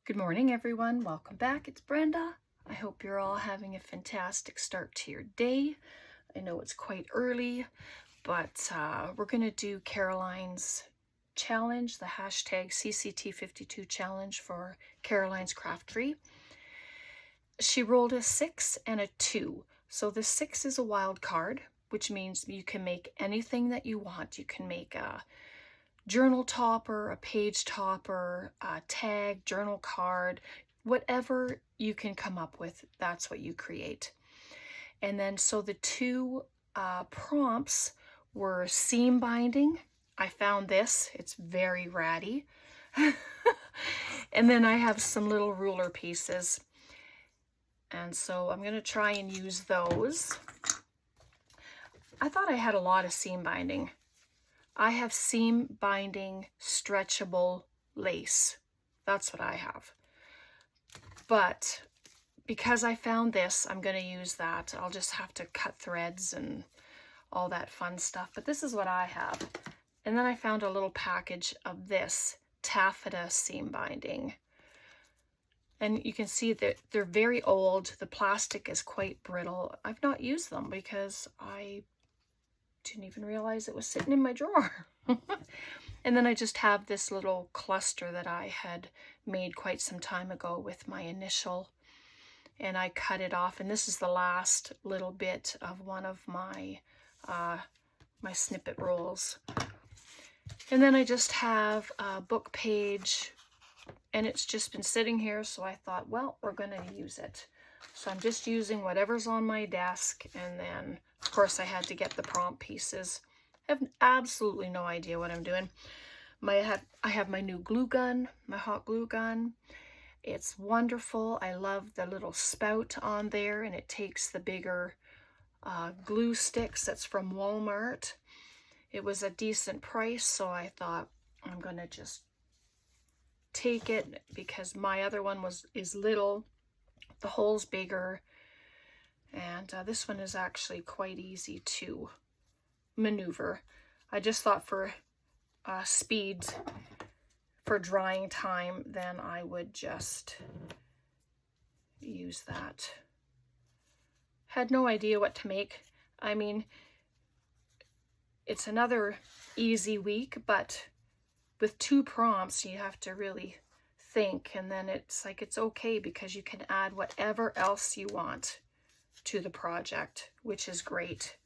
Good morning, everyone. Welcome back. It's Brenda. I hope you're all having a fantastic start to your day. I know it's quite early, but we're going to do Caroline's challenge, the hashtag CCT52 challenge for Caroline's Craftery. She rolled a 6 and a 2. So the 6 is a wild card, which means you can make anything that you want. You can make a journal topper, a page topper, a tag, journal card, whatever you can come up with, that's what you create. And then so the two prompts were seam binding. I found this, it's very ratty. And then I have some little ruler pieces. And so I'm going to try and use those. I thought I had a lot of seam binding. I have seam binding stretchable lace. That's what I have. But because I found this, I'm going to use that. I'll just have to cut threads and all that fun stuff. But this is what I have. And then I found a little package of this taffeta seam binding. And you can see that they're very old. The plastic is quite brittle. I've not used them because I didn't even realize it was sitting in my drawer. And then I just have this little cluster that I had made quite some time ago with my initial, and I cut it off, and this is the last little bit of one of my my snippet rolls. And then I just have a book page, and it's just been sitting here, so I thought, well, we're going to use it. So I'm just using whatever's on my desk, and then of course I had to get the prompt pieces. I have absolutely no idea what I'm doing. I have my new glue gun, my hot glue gun. It's wonderful. I love the little spout on there, and it takes the bigger glue sticks that's from Walmart. It was a decent price, so I thought I'm gonna just take it because my other one is little. The hole's bigger, and this one is actually quite easy to maneuver. I just thought for speed, for drying time, then I would just use that. Had no idea what to make. I mean, it's another easy week, but with two prompts, you have to really think, and then it's like it's okay because you can add whatever else you want to the project, which is great.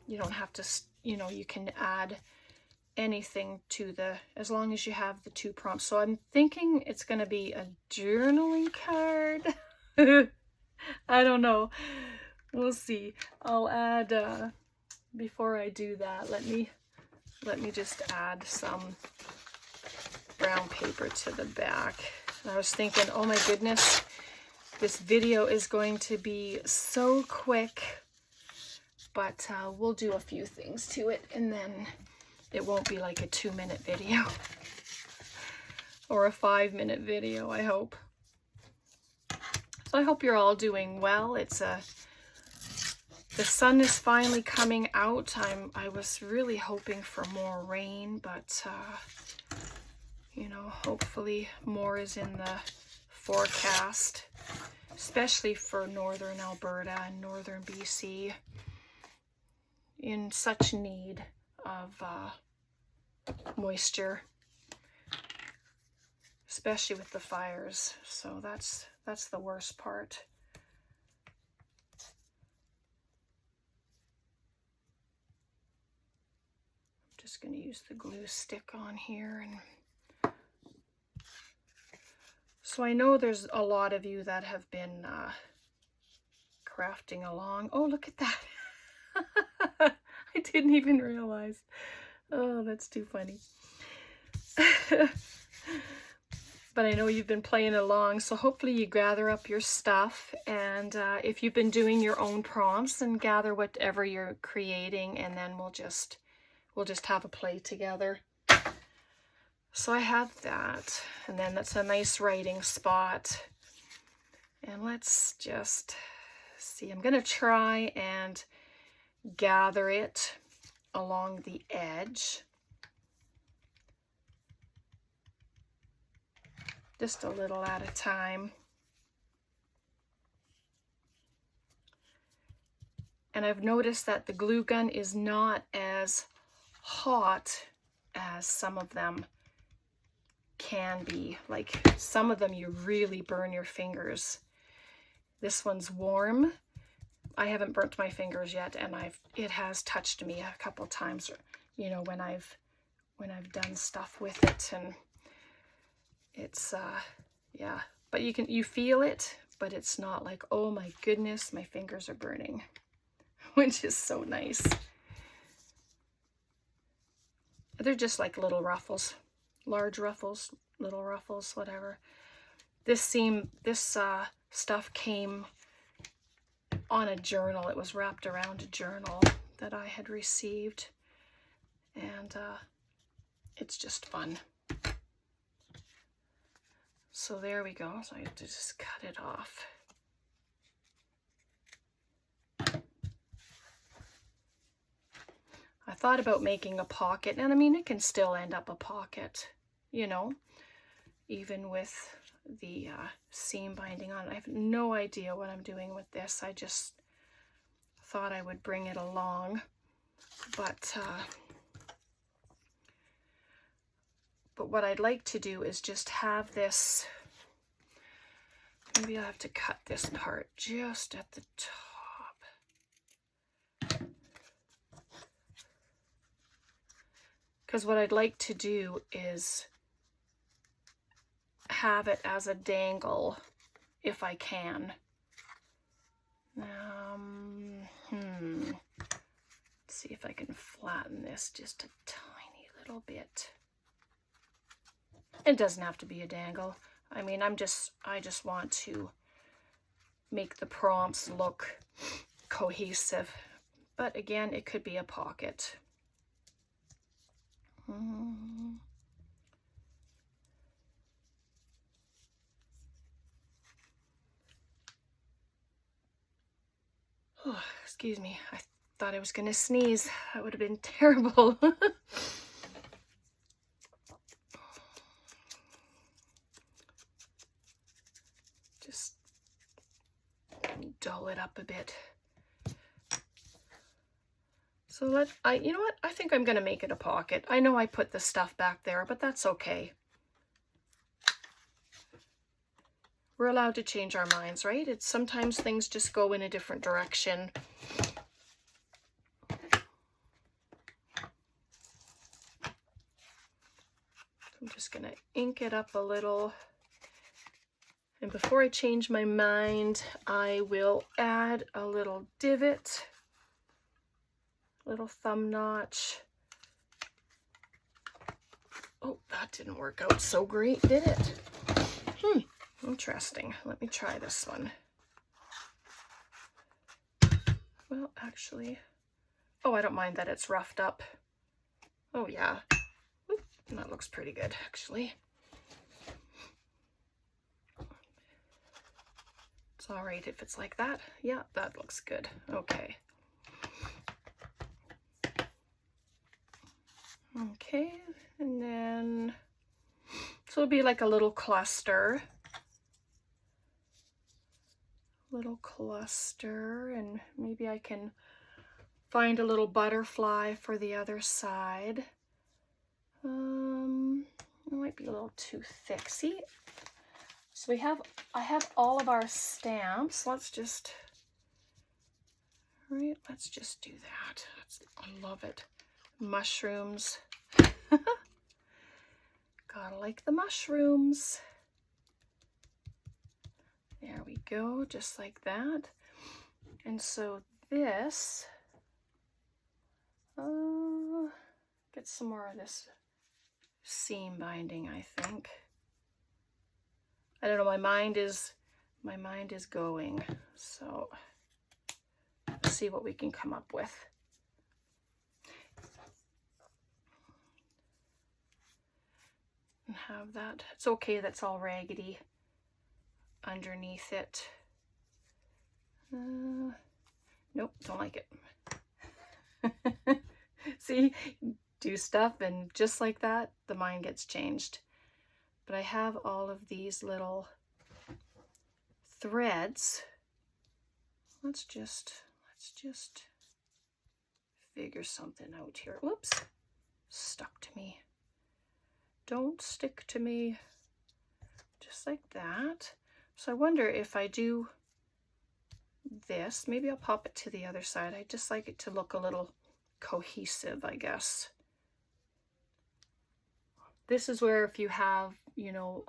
You don't have to, you can add anything to as long as you have the two prompts. So I'm thinking it's going to be a journaling card. I don't know. We'll see. I'll add, before I do that, let me just add some brown paper to the back. And I was thinking, oh my goodness, this video is going to be so quick, but we'll do a few things to it, and then it won't be like a 2-minute video or a 5-minute video, I hope. So I hope you're all doing well. The sun is finally coming out. I was really hoping for more rain, but hopefully more is in the forecast, especially for northern Alberta and northern BC, in such need of moisture, especially with the fires. So that's the worst part. I'm just going to use the glue stick on here. And so I know there's a lot of you that have been crafting along. Oh, look at that. I didn't even realize. Oh, that's too funny. But I know you've been playing along, so hopefully you gather up your stuff, and if you've been doing your own prompts, and gather whatever you're creating, and then we'll just have a play together. So I have that, and then that's a nice writing spot. And let's just see. I'm going to try and gather it along the edge. just a little at a time. And I've noticed that the glue gun is not as hot as some of them can be. Like some of them you really burn your fingers. This one's warm. I haven't burnt my fingers yet, and it has touched me a couple times, you know, when I've done stuff with it, and it's yeah, but you feel it, but it's not like, oh my goodness, my fingers are burning, which is so nice. They're just like little ruffles, large ruffles, little ruffles, whatever. This stuff came on a journal. It was wrapped around a journal that I had received, and it's just fun. So there we go. So I have to just cut it off. I thought about making a pocket, and I mean, it can still end up a pocket, you know, even with the seam binding on. I have no idea what I'm doing with this. I just thought I would bring it along, but what I'd like to do is just have this, maybe I'll have to cut this part just at the top. Because what I'd like to do is have it as a dangle if I can. Let's see if I can flatten this just a tiny little bit. It doesn't have to be a dangle. I mean, I just want to make the prompts look cohesive. But again, it could be a pocket. Oh, excuse me. I thought I was going to sneeze. That would have been terrible. Just dull it up a bit. So you know what? I think I'm going to make it a pocket. I know I put the stuff back there, but that's okay. We're allowed to change our minds, right? It's sometimes things just go in a different direction. I'm just going to ink it up a little. And before I change my mind, I will add a little divot, little thumb notch. Oh, that didn't work out so great, did it? Interesting. Let me try this one. Well, actually, oh, I don't mind that it's roughed up. Oh, yeah. Oop, that looks pretty good, actually. It's all right if it's like that. Yeah, that looks good. Okay. Okay, and then, so it'll be like a little cluster. And maybe I can find a little butterfly for the other side. It might be a little too thick. See? So I have all of our stamps. Let's just do that. I love it. Mushrooms. Gotta like the mushrooms. There we go, just like that. And so this, get some more of this seam binding, I think. I don't know, my mind is going, so let's see what we can come up with. And have that. It's okay that's all raggedy underneath it. Nope, don't like it. See, do stuff and just like that, the mind gets changed. but I have all of these little threads. Let's just figure something out here. Whoops, stuck to me. Don't stick to me. Just like that. So I wonder if I do this, maybe I'll pop it to the other side. I just like it to look a little cohesive, I guess. This is where if you have, you know,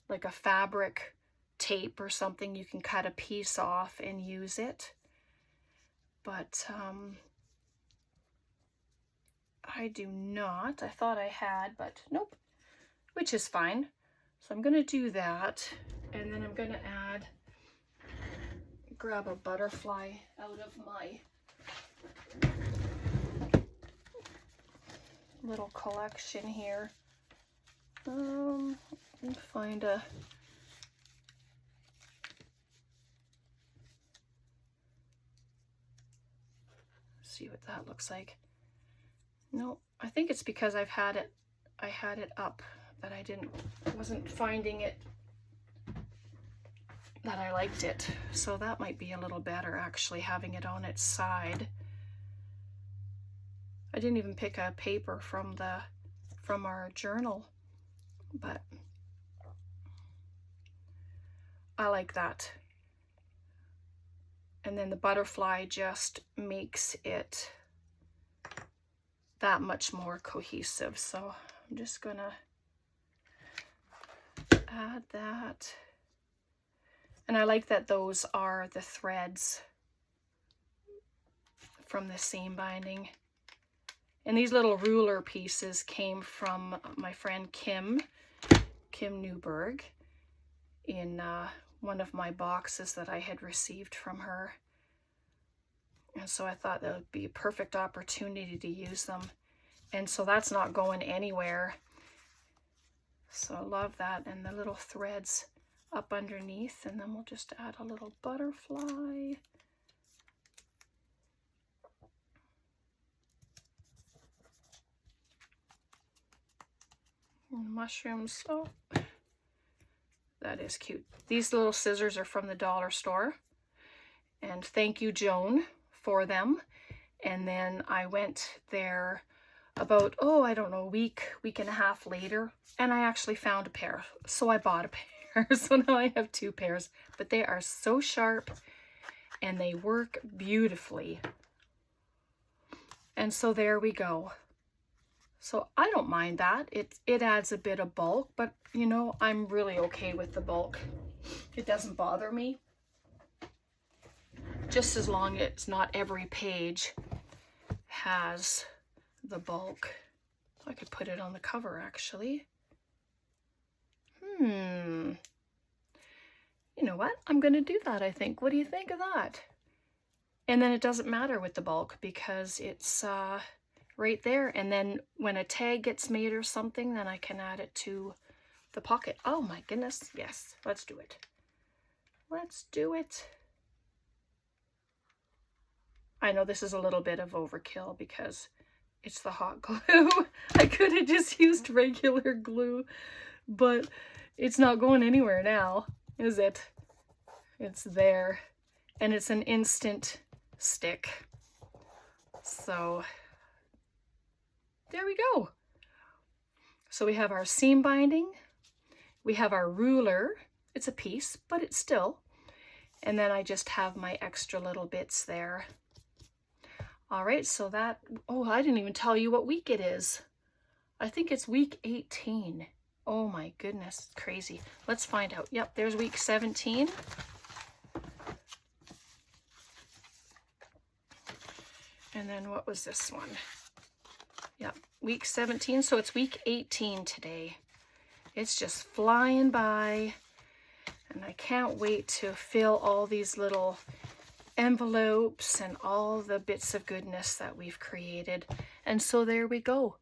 like a fabric tape or something, you can cut a piece off and use it. But I do not. I thought I had, but nope, which is fine. So I'm going to do that, and then I'm going to grab a butterfly out of my little collection here. Find a see what that looks like. No, I think it's because I had it up that I wasn't finding it that I liked it. So that might be a little better, actually, having it on its side. I didn't even pick a paper from our journal, but I like that. And then the butterfly just makes it that much more cohesive. So I'm just gonna add that. And I like that those are the threads from the seam binding. And these little ruler pieces came from my friend Kim Newberg in one of my boxes that I had received from her. And so I thought that would be a perfect opportunity to use them. And so that's not going anywhere. So I love that. And the little threads up underneath, and then we'll just add a little butterfly. And mushrooms. Oh, that is cute. These little scissors are from the dollar store, and thank you, Joan, for them. And then I went there about, oh, I don't know, a week and a half later, and I actually found a pair. So I bought a pair. So now I have 2 pairs, but they are so sharp and they work beautifully. And so there we go. So I don't mind that. It adds a bit of bulk, but you know, I'm really okay with the bulk. It doesn't bother me. Just as long as it's not every page has the bulk. I could put it on the cover, actually. You know what? I'm going to do that, I think. What do you think of that? And then it doesn't matter with the bulk because it's right there. And then when a tag gets made or something, then I can add it to the pocket. Oh my goodness. Yes, let's do it. Let's do it. I know this is a little bit of overkill because it's the hot glue. I could have just used regular glue, but it's not going anywhere now, is it? It's there, and it's an instant stick. So there we go. So we have our seam binding, we have our ruler. It's a piece, but it's still. And then I just have my extra little bits there. All right, so that, oh, I didn't even tell you what week it is. I think it's week 18. Oh my goodness, crazy. Let's find out. Yep, there's week 17. And then what was this one? Yep, week 17, so it's week 18 today. It's just flying by, and I can't wait to fill all these little envelopes and all the bits of goodness that we've created. And so there we go.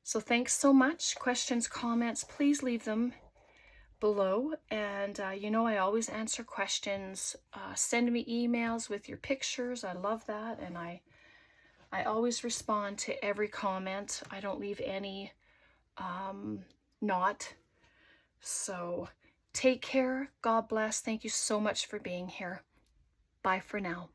So thanks so much. Questions, comments, please leave them below. And you know, I always answer questions. Send me emails with your pictures. I love that. And I always respond to every comment. I don't leave any not. So take care. God bless. Thank you so much for being here. Bye for now.